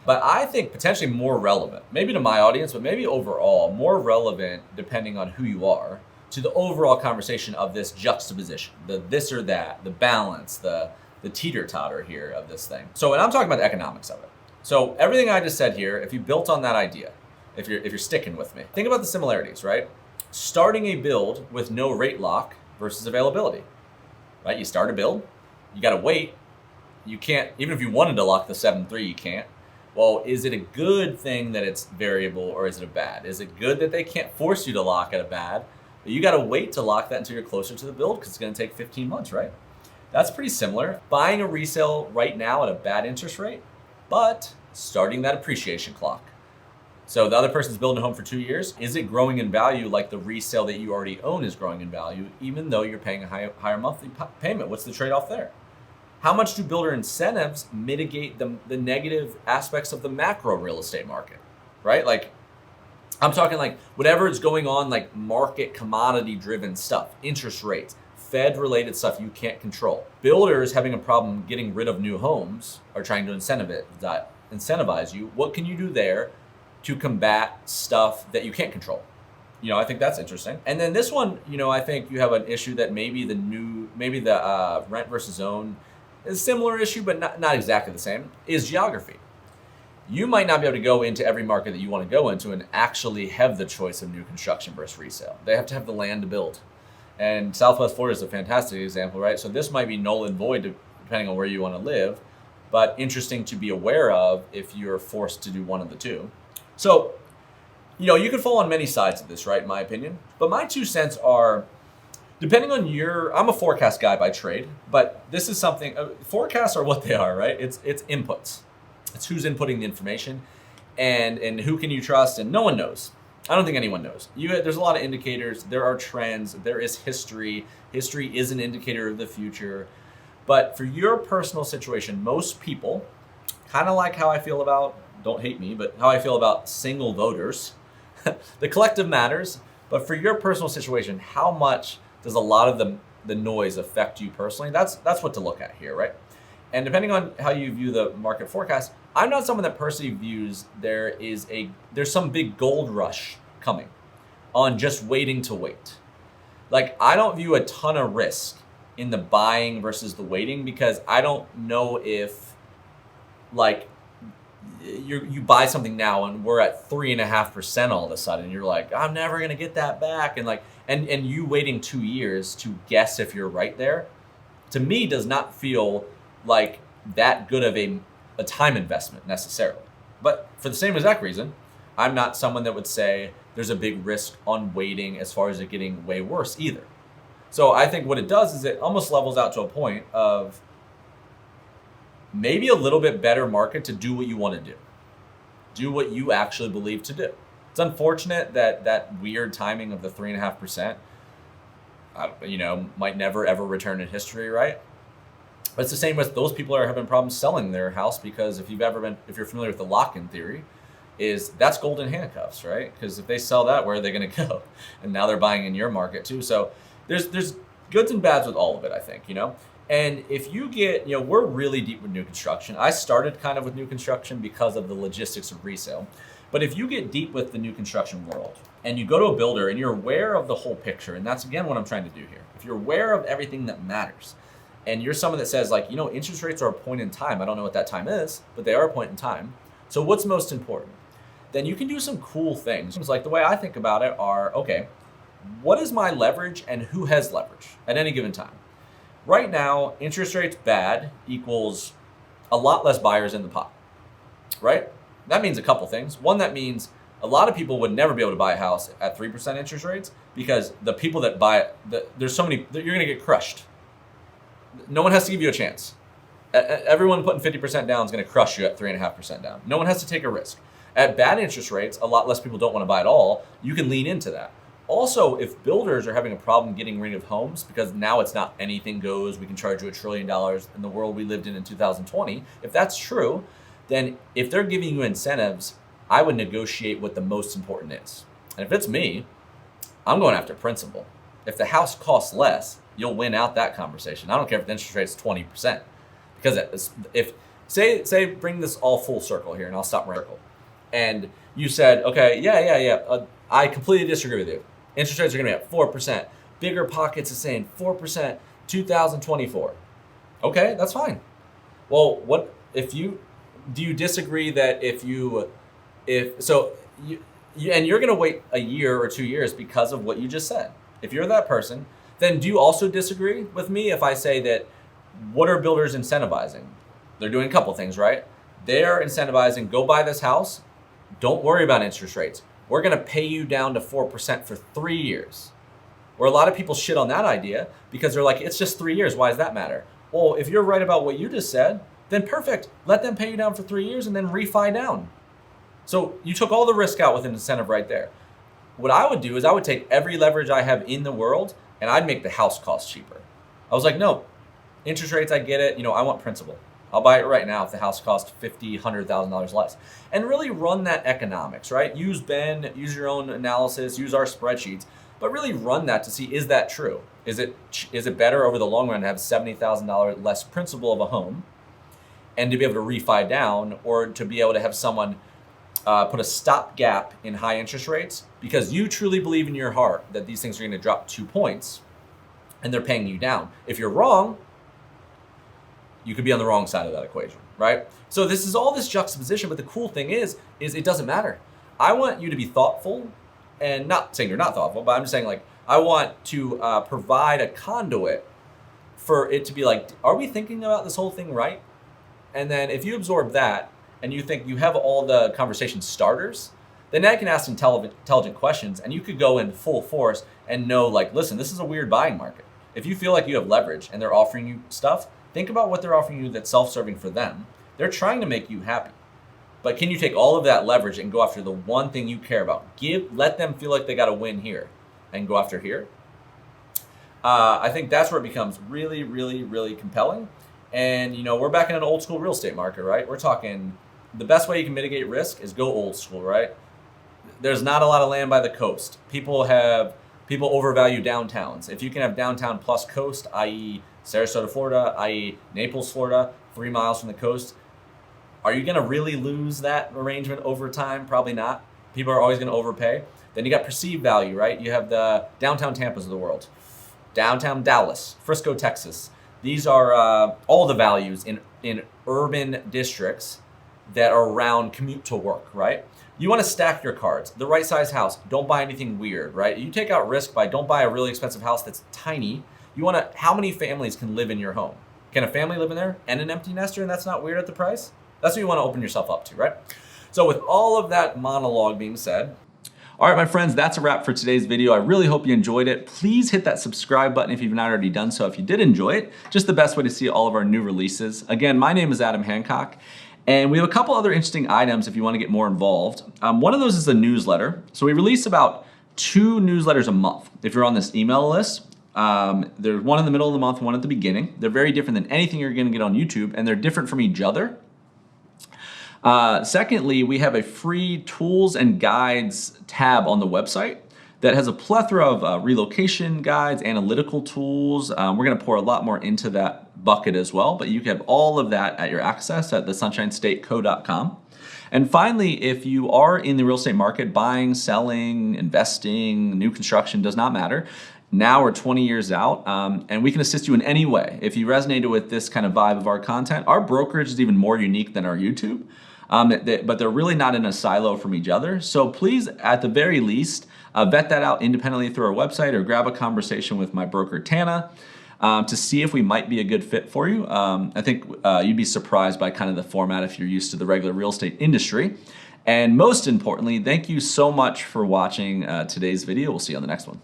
But I think potentially more relevant, maybe to my audience, but maybe overall more relevant depending on who you are to the overall conversation of this juxtaposition, the this or that, the balance, the teeter-totter here of this thing. So, and I'm talking about the economics of it. So everything I just said here, if you built on that idea, if you're sticking with me, think about the similarities, right? Starting a build with no rate lock versus availability, right? You start a build, you got to wait. You can't, even if you wanted to lock the 7.3, you can't. Well, is it a good thing that it's variable or is it a bad? Is it good that they can't force you to lock at a bad? But you got to wait to lock that until you're closer to the build because it's going to take 15 months, right? That's pretty similar. Buying a resale right now at a bad interest rate, but starting that appreciation clock. So the other person's building a home for 2 years. Is it growing in value like the resale that you already own is growing in value, even though you're paying a higher monthly payment? What's the trade-off there? How much do builder incentives mitigate the negative aspects of the macro real estate market, right? Like, I'm talking like whatever is going on, like market commodity driven stuff, interest rates, Fed related stuff you can't control. Builders having a problem getting rid of new homes are trying to incentivize you. What can you do there to combat stuff that you can't control? You know, I think that's interesting. And then this one, you know, I think you have an issue that maybe the rent versus own is a similar issue, but not exactly the same, is geography. You might not be able to go into every market that you want to go into and actually have the choice of new construction versus resale. They have to have the land to build. And Southwest Florida is a fantastic example, right? So this might be null and void depending on where you want to live, but interesting to be aware of if you're forced to do one of the two. So, you know, you can fall on many sides of this, right, in my opinion. But my 2 cents are, depending on I'm a forecast guy by trade, but this is something, forecasts are what they are, right? It's inputs. It's who's inputting the information and who can you trust, and no one knows. I don't think anyone knows. There's a lot of indicators. There are trends. There is history. History is an indicator of the future. But for your personal situation, most people, kind of like how I feel about, don't hate me, but how I feel about single voters, the collective matters. But for your personal situation, how much does a lot of the noise affect you personally? That's what to look at here, right? And depending on how you view the market forecast, I'm not someone that personally views there's some big gold rush coming on just waiting to wait. Like, I don't view a ton of risk in the buying versus the waiting, because I don't know if, like, you buy something now and we're at 3.5% all of a sudden, and you're like, I'm never gonna get that back, and like, and you waiting 2 years to guess if you're right there, to me does not feel like that good of a time investment necessarily. But for the same exact reason, I'm not someone that would say there's a big risk on waiting as far as it getting way worse either. So I think what it does is it almost levels out to a point of maybe a little bit better market to do what you want to do. Do what you actually believe to do. It's unfortunate that weird timing of the 3.5%, might never ever return in history, right? But it's the same with those people that are having problems selling their house, because if you're familiar with the lock-in theory, that's golden handcuffs, right? Because if they sell that, where are they going to go? And now they're buying in your market too. So there's goods and bads with all of it, I think, And if you get, we're really deep with new construction. I started kind of with new construction because of the logistics of resale. But if you get deep with the new construction world and you go to a builder and you're aware of the whole picture, and that's again what I'm trying to do here. If you're aware of everything that matters, and you're someone that says, like, interest rates are a point in time. I don't know what that time is, but they are a point in time. So what's most important? Then you can do some cool things. Like, the way I think about it are, okay, what is my leverage and who has leverage at any given time? Right now, interest rates bad equals a lot less buyers in the pot, right? That means a couple things. One, that means a lot of people would never be able to buy a house at 3% interest rates, because the people that buy it, there's so many, you're going to get crushed. No one has to give you a chance. Everyone putting 50% down is going to crush you at 3.5% down. No one has to take a risk. At bad interest rates, a lot less people don't want to buy at all. You can lean into that. Also, if builders are having a problem getting rid of homes, because now it's not anything goes, we can charge you $1 trillion in the world we lived in 2020. If that's true, then if they're giving you incentives, I would negotiate what the most important is. And if it's me, I'm going after principal. If the house costs less, you'll win out that conversation. I don't care if the interest rate is 20%, because if say bring this all full circle here, and I'll stop right circle. And you said, okay, yeah. I completely disagree with you. Interest rates are going to be at 4%. Bigger Pockets is saying 4%, 2024. Okay, that's fine. Well, what if you do you disagree that if and you're going to wait a year or 2 years because of what you just said. If you're that person, then do you also disagree with me if I say that what are builders incentivizing? They're doing a couple things, right? They're incentivizing, go buy this house. Don't worry about interest rates. We're going to pay you down to 4% for 3 years. Where a lot of people shit on that idea because they're like, it's just 3 years. Why does that matter? Well, if you're right about what you just said, then perfect. Let them pay you down for 3 years and then refi down. So you took all the risk out with an incentive right there. What I would do is I would take every leverage I have in the world and I'd make the house cost cheaper. I was like, no, interest rates, I get it. I want principal. I'll buy it right now if the house costs $50,000, $100,000 less. And really run that economics, right? Use Ben, use your own analysis, use our spreadsheets, but really run that to see, is that true? Is it better over the long run to have $70,000 less principal of a home and to be able to refi down, or to be able to have someone put a stopgap in high interest rates because you truly believe in your heart that these things are going to drop 2 points and they're paying you down? If you're wrong, you could be on the wrong side of that equation, right? So this is all this juxtaposition, but the cool thing is it doesn't matter. I want you to be thoughtful, and not saying you're not thoughtful, but I'm just saying, like, I want to provide a conduit for it to be like, are we thinking about this whole thing right? And then if you absorb that and you think you have all the conversation starters, then I can ask intelligent questions, and you could go in full force and know, like, listen, this is a weird buying market. If you feel like you have leverage and they're offering you stuff, think about what they're offering you that's self-serving for them. They're trying to make you happy. But can you take all of that leverage and go after the one thing you care about? Let them feel like they got to win here and go after here. I think that's where it becomes really, really, really compelling. And, we're back in an old school real estate market, right? We're talking the best way you can mitigate risk is go old school, right? There's not a lot of land by the coast. People overvalue downtowns. If you can have downtown plus coast, i.e. Sarasota, Florida, i.e. Naples, Florida, 3 miles from the coast, are you going to really lose that arrangement over time? Probably not. People are always going to overpay. Then you got perceived value, right? You have the downtown Tampas of the world, downtown Dallas, Frisco, Texas. These are all the values in urban districts that are around commute to work, right? You want to stack your cards. The right size house. Don't buy anything weird, right? You take out risk by don't buy a really expensive house that's tiny. How many families can live in your home? Can a family live in there and an empty nester, and that's not weird at the price? That's what you want to open yourself up to, right? So with all of that monologue being said, all right, my friends, that's a wrap for today's video. I really hope you enjoyed it. Please hit that subscribe button if you've not already done so. If you did enjoy it, just the best way to see all of our new releases. Again, my name is Adam Hancock, and we have a couple other interesting items if you want to get more involved. One of those is a newsletter. So we release about 2 newsletters a month. If you're on this email list, there's one in the middle of the month, one at the beginning. They're very different than anything you're going to get on YouTube, and they're different from each other. Secondly, we have a free tools and guides tab on the website that has a plethora of relocation guides, analytical tools. We're going to pour a lot more into that bucket as well, but you can have all of that at your access at thesunshinestateco.com. And finally, if you are in the real estate market, buying, selling, investing, new construction, does not matter. Now we're 20 years out, and we can assist you in any way. If you resonated with this kind of vibe of our content, our brokerage is even more unique than our YouTube, but they're really not in a silo from each other. So please, at the very least, vet that out independently through our website or grab a conversation with my broker, Tana, to see if we might be a good fit for you. I think you'd be surprised by kind of the format if you're used to the regular real estate industry. And most importantly, thank you so much for watching today's video. We'll see you on the next one.